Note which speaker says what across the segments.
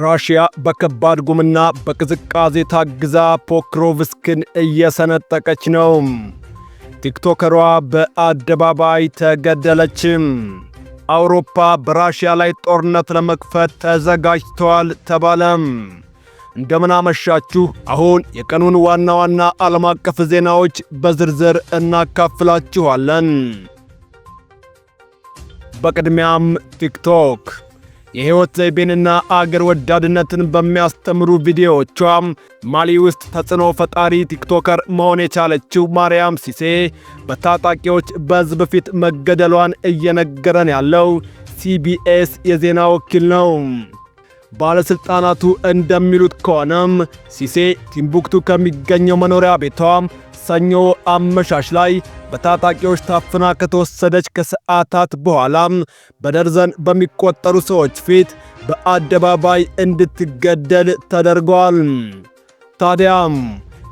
Speaker 1: ራሽያ በከባድ ጉምና በቅዝቃዜ ታግዛ ፖክሮቭስክን እየሰነጠቀች ነው። ቲክቶከሯ በአደባባይ ተገደለችም። አውሮፓ በራሽያ ላይ ጦርነት ለመክፈት ተዘጋጅቷል ተባለም። እንደምን አመሻችሁ። አሁን የቀኑን ዋና ዋና ዓለም አቀፍ ዜናዎች በዝርዝር እናካፍላችኋለን። በቅድሚያም ቲክቶክ የሕይወት ዘይቤንና አገር ወዳድነትን በሚያስተምሩ ቪዲዮዎቿ ማሊ ውስጥ ተጽዕኖ ፈጣሪ ቲክቶከር መሆን የቻለችው ማርያም ሲሴ በታጣቂዎች በሕዝብ ፊት መገደሏን እየነገረን ያለው ሲቢኤስ የዜና ወኪል ነው። ባለሥልጣናቱ እንደሚሉት ከሆነም ሲሴ ቲምቡክቱ ከሚገኘው መኖሪያ ቤቷ ሰኞ አመሻሽ ላይ በታጣቂዎች ታፍና ከተወሰደች ከሰዓታት በኋላም በደርዘን በሚቆጠሩ ሰዎች ፊት በአደባባይ እንድትገደል ተደርጓል።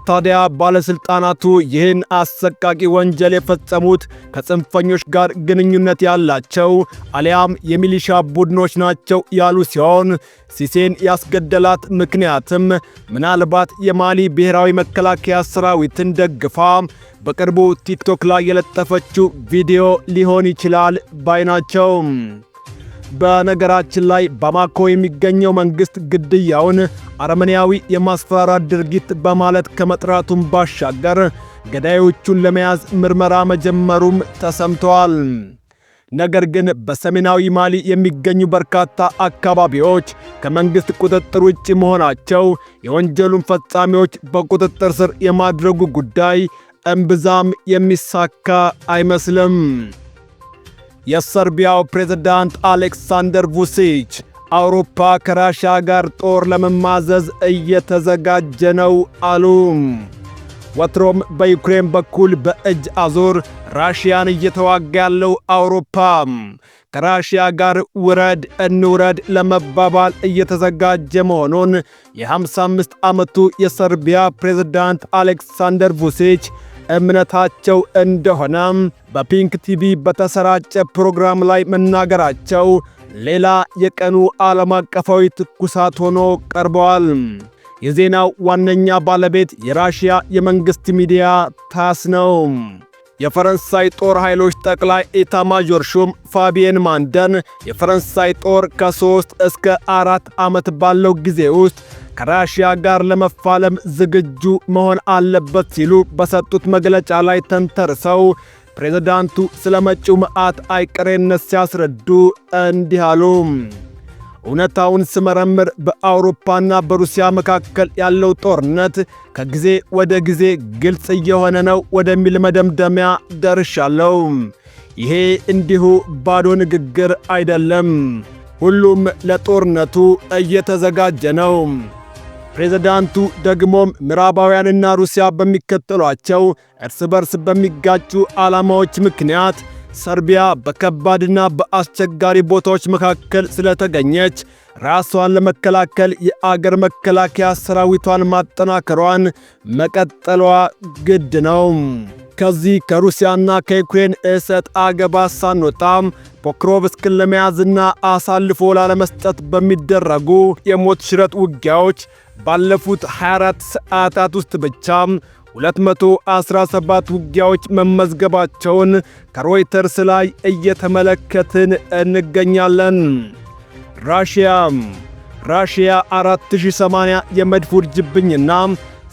Speaker 1: ታዲያ ባለሥልጣናቱ ይህን አሰቃቂ ወንጀል የፈጸሙት ከጽንፈኞች ጋር ግንኙነት ያላቸው አሊያም የሚሊሻ ቡድኖች ናቸው ያሉ ሲሆን ሲሴን ያስገደላት ምክንያትም ምናልባት የማሊ ብሔራዊ መከላከያ ሰራዊትን ደግፋ በቅርቡ ቲክቶክ ላይ የለጠፈችው ቪዲዮ ሊሆን ይችላል ባይ ናቸው። በነገራችን ላይ ባማኮ የሚገኘው መንግሥት ግድያውን አረመኔያዊ የማስፈራራት ድርጊት በማለት ከመጥራቱም ባሻገር ገዳዮቹን ለመያዝ ምርመራ መጀመሩም ተሰምተዋል። ነገር ግን በሰሜናዊ ማሊ የሚገኙ በርካታ አካባቢዎች ከመንግሥት ቁጥጥር ውጭ መሆናቸው የወንጀሉን ፈጻሚዎች በቁጥጥር ስር የማድረጉ ጉዳይ እምብዛም የሚሳካ አይመስልም። የሰርቢያው ፕሬዝዳንት አሌክሳንደር vučić አውሮፓ ከራሽያ ጋር ጦር ለመማዘዝ እየተዘጋጀ ነው አሉ። ወትሮም በዩክሬን በኩል በእጅ አዙር ራሽያን እየተዋጋ ያለው አውሮፓ ከራሽያ ጋር ውረድ እንውረድ ለመባባል እየተዘጋጀ መሆኑን የ55 ዓመቱ የሰርቢያ ፕሬዝዳንት አሌክሳንደር vučić እምነታቸው እንደሆነ በፒንክ ቲቪ በተሰራጨ ፕሮግራም ላይ መናገራቸው ሌላ የቀኑ ዓለም አቀፋዊ ትኩሳት ሆኖ ቀርበዋል። የዜናው ዋነኛ ባለቤት የራሽያ የመንግሥት ሚዲያ ታስ ነው። የፈረንሳይ ጦር ኃይሎች ጠቅላይ ኤታማዦር ሹም ፋቢየን ማንደን የፈረንሳይ ጦር ከ3 እስከ 4 ዓመት ባለው ጊዜ ውስጥ ከራሽያ ጋር ለመፋለም ዝግጁ መሆን አለበት ሲሉ በሰጡት መግለጫ ላይ ተንተርሰው ፕሬዝዳንቱ ስለ መጪው መዓት አይቀሬነት ሲያስረዱ እንዲህ አሉ። እውነታውን ስመረምር በአውሮፓና በሩሲያ መካከል ያለው ጦርነት ከጊዜ ወደ ጊዜ ግልጽ እየሆነ ነው ወደሚል መደምደሚያ ደርሻለሁ። ይሄ እንዲሁ ባዶ ንግግር አይደለም። ሁሉም ለጦርነቱ እየተዘጋጀ ነው። ፕሬዝዳንቱ ደግሞም ምዕራባውያንና ሩሲያ በሚከተሏቸው እርስ በርስ በሚጋጩ ዓላማዎች ምክንያት ሰርቢያ በከባድና በአስቸጋሪ ቦታዎች መካከል ስለተገኘች ራሷን ለመከላከል የአገር መከላከያ ሰራዊቷን ማጠናከሯን መቀጠሏ ግድ ነው። ከዚህ ከሩሲያና ከዩክሬን እሰጥ አገባ ሳንወጣም ፖክሮቭስክን ለመያዝና አሳልፎ ላለመስጠት በሚደረጉ የሞት ሽረት ውጊያዎች ባለፉት 24 ሰዓታት ውስጥ ብቻ 217 ውጊያዎች መመዝገባቸውን ከሮይተርስ ላይ እየተመለከትን እንገኛለን። ራሽያ 4080 የመድፍ ውርጅብኝና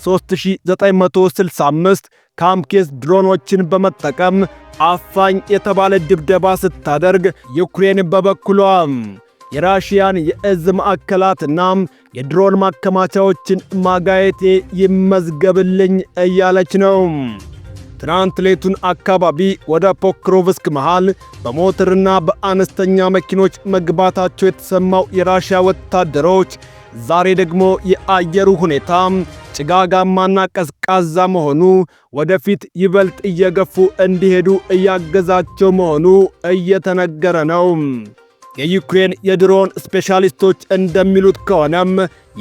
Speaker 1: 3965 ካምኬስ ድሮኖችን በመጠቀም አፋኝ የተባለ ድብደባ ስታደርግ፣ ዩክሬን በበኩሏ የራሽያን የእዝ ማዕከላትና የድሮን ማከማቻዎችን ማጋየቴ ይመዝገብልኝ እያለች ነው። ትናንት ሌቱን አካባቢ ወደ ፖክሮቭስክ መሃል በሞተርና በአነስተኛ መኪኖች መግባታቸው የተሰማው የራሽያ ወታደሮች ዛሬ ደግሞ የአየሩ ሁኔታ ጭጋጋማና ቀዝቃዛ መሆኑ ወደፊት ይበልጥ እየገፉ እንዲሄዱ እያገዛቸው መሆኑ እየተነገረ ነው። የዩክሬን የድሮን ስፔሻሊስቶች እንደሚሉት ከሆነም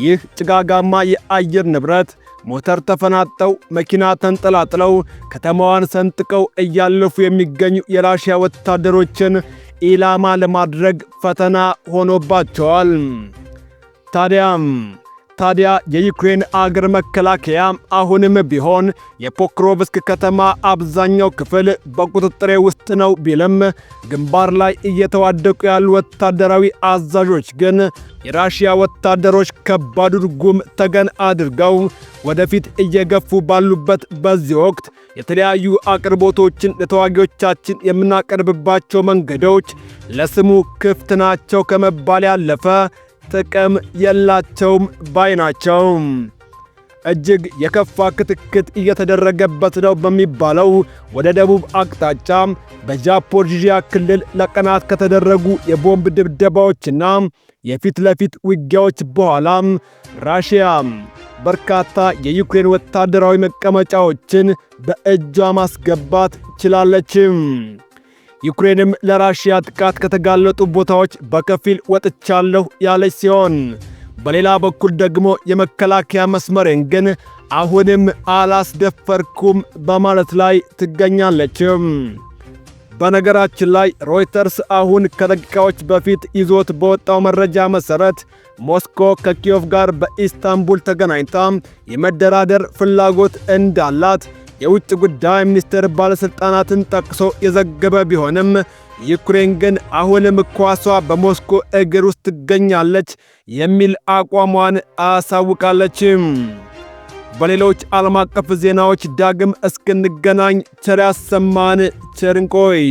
Speaker 1: ይህ ጭጋጋማ የአየር ንብረት ሞተር ተፈናጠው መኪና ተንጠላጥለው ከተማዋን ሰንጥቀው እያለፉ የሚገኙ የራሽያ ወታደሮችን ኢላማ ለማድረግ ፈተና ሆኖባቸዋል። ታዲያ የዩክሬን አገር መከላከያ አሁንም ቢሆን የፖክሮቭስክ ከተማ አብዛኛው ክፍል በቁጥጥሬ ውስጥ ነው ቢልም ግንባር ላይ እየተዋደቁ ያሉ ወታደራዊ አዛዦች ግን የራሽያ ወታደሮች ከባድ ርጉም ተገን አድርገው ወደፊት እየገፉ ባሉበት በዚህ ወቅት የተለያዩ አቅርቦቶችን ለተዋጊዎቻችን የምናቀርብባቸው መንገዶች ለስሙ ክፍት ናቸው ከመባል ያለፈ ጥቅም የላቸውም ባይ ናቸው። እጅግ የከፋ ክትትል እየተደረገበት ነው በሚባለው ወደ ደቡብ አቅጣጫ በዛፖሪዥያ ክልል ለቀናት ከተደረጉ የቦምብ ድብደባዎችና የፊት ለፊት ውጊያዎች በኋላ ራሽያ በርካታ የዩክሬን ወታደራዊ መቀመጫዎችን በእጇ ማስገባት ችላለች። ዩክሬንም ለራሽያ ጥቃት ከተጋለጡ ቦታዎች በከፊል ወጥቻለሁ ያለች ሲሆን በሌላ በኩል ደግሞ የመከላከያ መስመሬን ግን አሁንም አላስደፈርኩም በማለት ላይ ትገኛለች። በነገራችን ላይ ሮይተርስ አሁን ከደቂቃዎች በፊት ይዞት በወጣው መረጃ መሰረት ሞስኮ ከኪየቭ ጋር በኢስታንቡል ተገናኝታ የመደራደር ፍላጎት እንዳላት የውጭ ጉዳይ ሚኒስቴር ባለስልጣናትን ጠቅሶ የዘገበ ቢሆንም ዩክሬን ግን አሁንም ኳሷ በሞስኮ እግር ውስጥ ትገኛለች የሚል አቋሟን አሳውቃለች። በሌሎች ዓለም አቀፍ ዜናዎች ዳግም እስክንገናኝ ቸር ያሰማን፣ ቸር እንቆይ።